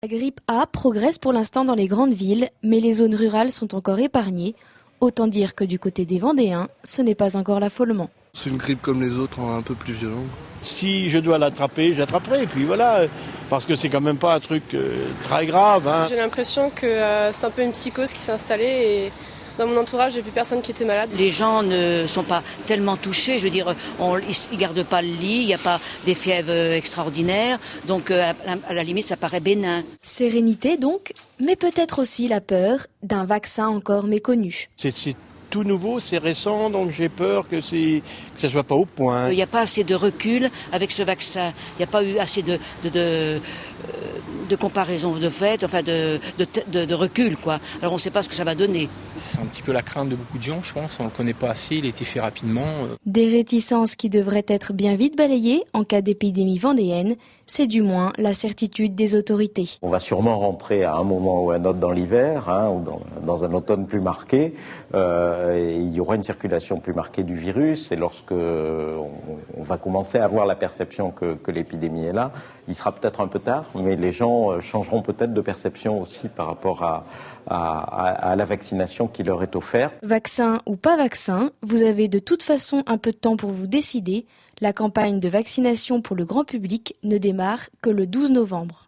La grippe A progresse pour l'instant dans les grandes villes, mais les zones rurales sont encore épargnées. Autant dire que du côté des Vendéens, ce n'est pas encore l'affolement. C'est une grippe comme les autres, un peu plus violente. Si je dois l'attraper, j'attraperai, et puis voilà, parce que c'est quand même pas un truc très grave. Hein. J'ai l'impression que c'est un peu une psychose qui s'est installée et dans mon entourage, j'ai vu personne qui était malade. Les gens ne sont pas tellement touchés, je veux dire, ils gardent pas le lit, il n'y a pas des fièvres extraordinaires, donc à la limite ça paraît bénin. Sérénité donc, mais peut-être aussi la peur d'un vaccin encore méconnu. C'est tout nouveau, c'est récent, donc j'ai peur que ça soit pas au point. Il n'y a pas assez de recul avec ce vaccin, il n'y a pas eu assez de comparaison de fait, enfin de recul, quoi. Alors on ne sait pas ce que ça va donner. C'est un petit peu la crainte de beaucoup de gens, je pense. On ne le connaît pas assez, il a été fait rapidement. Des réticences qui devraient être bien vite balayées en cas d'épidémie vendéenne. C'est du moins la certitude des autorités. On va sûrement rentrer à un moment ou à un autre dans l'hiver, ou dans un automne plus marqué. Et il y aura une circulation plus marquée du virus. Et lorsque on va commencer à avoir la perception que l'épidémie est là, il sera peut-être un peu tard, mais les gens changeront peut-être de perception aussi par rapport à la vaccination qui leur est offerte. Vaccin ou pas vaccin, vous avez de toute façon un peu de temps pour vous décider. La campagne de vaccination pour le grand public ne démarre que le 12 novembre.